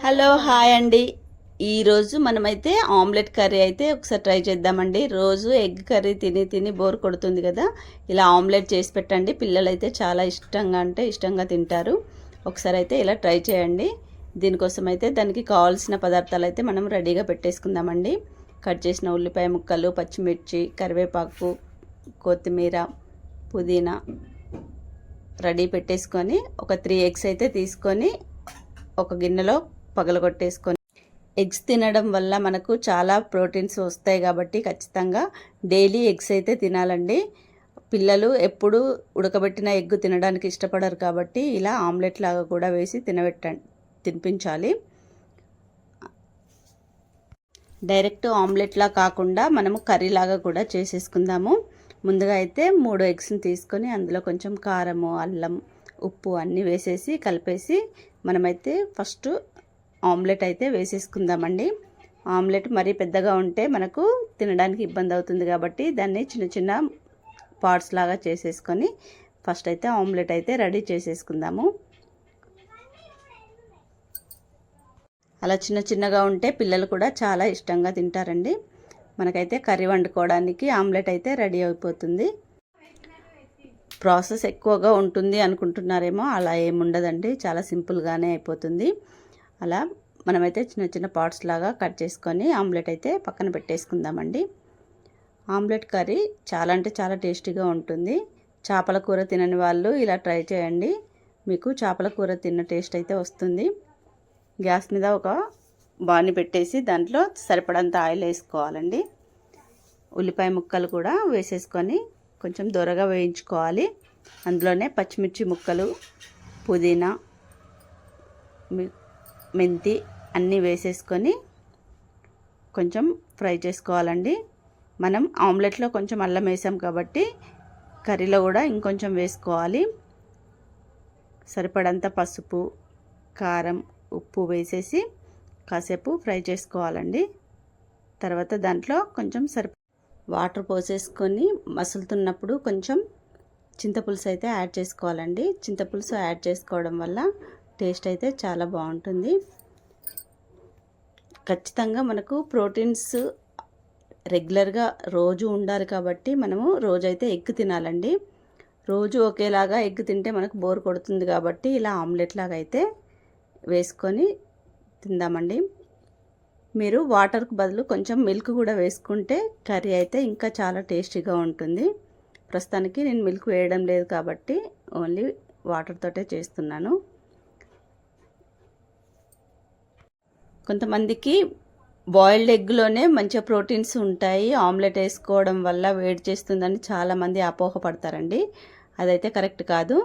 Hello hi అండి. ఈరోజు మనమైతే ఆమ్లెట్ కర్రీ అయితే ఒకసారి ట్రై చేద్దామండి. రోజు ఎగ్ కర్రీ తిని తిని బోర్ కొడుతుంది కదా, ఇలా ఆమ్లెట్ చేసి పెట్టండి. పిల్లలు అయితే చాలా ఇష్టంగా తింటారు. ఒకసారి అయితే ఇలా ట్రై చేయండి. దీనికోసం అయితే దానికి కావాల్సిన పదార్థాలు అయితే మనం రెడీగా పెట్టేసుకుందామండి. కట్ చేసిన ఉల్లిపాయ ముక్కలు, పచ్చిమిర్చి, కరివేపాకు, కొత్తిమీర, పుదీనా రెడీ పెట్టేసుకొని ఒక 3 ఎగ్స్ అయితే తీసుకొని ఒక గిన్నెలో పగలగొట్టేసుకొని, ఎగ్స్ తినడం వల్ల మనకు చాలా ప్రోటీన్స్ వస్తాయి కాబట్టి ఖచ్చితంగా డైలీ ఎగ్స్ అయితే తినాలండి. పిల్లలు ఎప్పుడు ఉడకబెట్టిన ఎగ్ తినడానికి ఇష్టపడరు కాబట్టి ఇలా ఆమ్లెట్ లాగా కూడా వేసి తినిపించాలి. డైరెక్ట్ ఆమ్లెట్లా కాకుండా మనము కర్రీ లాగా కూడా చేసేసుకుందాము. ముందుగా అయితే 3 ఎగ్స్ని తీసుకొని అందులో కొంచెం కారము, అల్లం, ఉప్పు అన్నీ వేసేసి కలిపేసి మనమైతే ఫస్ట్ ఆమ్లెట్ అయితే వేసేసుకుందామండి. ఆమ్లెట్ మరీ పెద్దగా ఉంటే మనకు తినడానికి ఇబ్బంది అవుతుంది కాబట్టి దాన్ని చిన్న చిన్న పార్ట్స్ లాగా చేసేసుకొని ఫస్ట్ అయితే ఆమ్లెట్ అయితే రెడీ చేసేసుకుందాము. అలా చిన్న చిన్నగా ఉంటే పిల్లలు కూడా చాలా ఇష్టంగా తింటారండి. మనకైతే కర్రీ వండుకోవడానికి ఆమ్లెట్ అయితే రెడీ అయిపోతుంది. ప్రాసెస్ ఎక్కువగా ఉంటుంది అనుకుంటున్నారేమో, అలా ఏముండదండి, చాలా సింపుల్గానే అయిపోతుంది. అలా మనమైతే చిన్న చిన్న పార్ట్స్ లాగా కట్ చేసుకొని ఆమ్లెట్ అయితే పక్కన పెట్టేసుకుందామండి. ఆమ్లెట్ కర్రీ చాలా అంటే చాలా టేస్టీగా ఉంటుంది. చేపల కూర తినని వాళ్ళు ఇలా ట్రై చేయండి, మీకు చేపల కూర తిన్న టేస్ట్ అయితే వస్తుంది. గ్యాస్ మీద ఒక బాణీ పెట్టేసి దాంట్లో సరిపడంత ఆయిల్ వేసుకోవాలండి. ఉల్లిపాయ ముక్కలు కూడా వేసేసుకొని కొంచెం దూరగా వేయించుకోవాలి. అందులోనే పచ్చిమిర్చి ముక్కలు, పుదీనా, మెంతి అన్నీ వేసేసుకొని కొంచెం ఫ్రై చేసుకోవాలండి. మనం ఆమ్లెట్లో కొంచెం అల్లం వేసాం కాబట్టి కర్రీలో కూడా ఇంకొంచెం వేసుకోవాలి. సరిపడంత పసుపు, కారం, ఉప్పు వేసేసి కాసేపు ఫ్రై చేసుకోవాలండి. తర్వాత దాంట్లో కొంచెం వాటర్ పోసేసుకొని మసులుతున్నప్పుడు కొంచెం చింతపులుసు అయితే యాడ్ చేసుకోవాలండి. చింతపులుసు యాడ్ చేసుకోవడం వల్ల టేస్ట్ అయితే చాలా బాగుంటుంది. ఖచ్చితంగా మనకు ప్రోటీన్స్ రెగ్యులర్గా రోజు ఉండాలి కాబట్టి మనము రోజైతే ఎగ్ తినాలండి. రోజు ఒకేలాగా ఎగ్ తింటే మనకు బోర్ కొడుతుంది కాబట్టి ఇలా ఆమ్లెట్ లాగా అయితే వేసుకొని తిందామండి. మీరు వాటర్కు బదులు కొంచెం మిల్క్ కూడా వేసుకుంటే కర్రీ అయితే ఇంకా చాలా టేస్టీగా ఉంటుంది. ప్రస్తుతానికి నేను మిల్క్ వేయడం లేదు కాబట్టి ఓన్లీ వాటర్తోటే చేస్తున్నాను. కొంతమందికి బాయిల్డ్ ఎగ్లోనే మంచిగా ప్రోటీన్స్ ఉంటాయి, ఆమ్లెట్ వేసుకోవడం వల్ల వేడి చేస్తుందని చాలామంది అపోహపడతారండి. అదైతే కరెక్ట్ కాదు.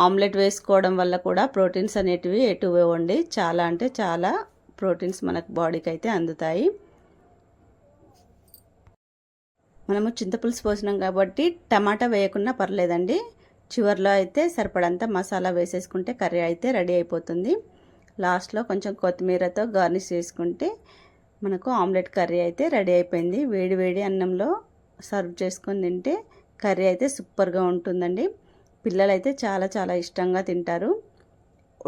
ఆమ్లెట్ వేసుకోవడం వల్ల కూడా ప్రోటీన్స్ అనేటివి ఎటువండి, చాలా అంటే చాలా ప్రోటీన్స్ మనకు బాడీకి అయితే అందుతాయి. మనము చింతపులుసు పోసినాం కాబట్టి టమాటా వేయకుండా పర్లేదండి. చివరిలో అయితే సరిపడంత మసాలా వేసేసుకుంటే కర్రీ అయితే రెడీ అయిపోతుంది. లాస్ట్లో కొంచెం కొత్తిమీరతో గార్నిష్ చేసుకుంటే మనకు ఆమ్లెట్ కర్రీ అయితే రెడీ అయిపోయింది. వేడి వేడి అన్నంలో సర్వ్ చేసుకొని తింటే కర్రీ అయితే సూపర్గా ఉంటుందండి. పిల్లలు అయితే చాలా చాలా ఇష్టంగా తింటారు.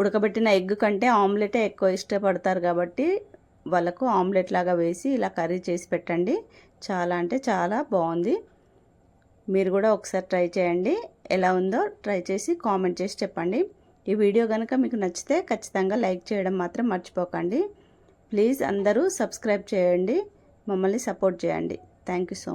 ఉడకబెట్టిన ఎగ్ కంటే ఆమ్లెటే ఎక్కువ ఇష్టపడతారు కాబట్టి వాళ్ళకు ఆమ్లెట్ లాగా వేసి ఇలా కర్రీ చేసి పెట్టండి. చాలా అంటే చాలా బాగుంది. మీరు కూడా ఒకసారి ట్రై చేయండి. ఎలా ఉందో ట్రై చేసి కామెంట్ చేసి చెప్పండి. ఈ వీడియో కనుక మీకు నచ్చితే ఖచ్చితంగా లైక్ చేయడం మాత్రం మర్చిపోకండి. ప్లీజ్ అందరూ సబ్స్క్రైబ్ చేయండి, మమ్మల్ని సపోర్ట్ చేయండి. Thank you so much.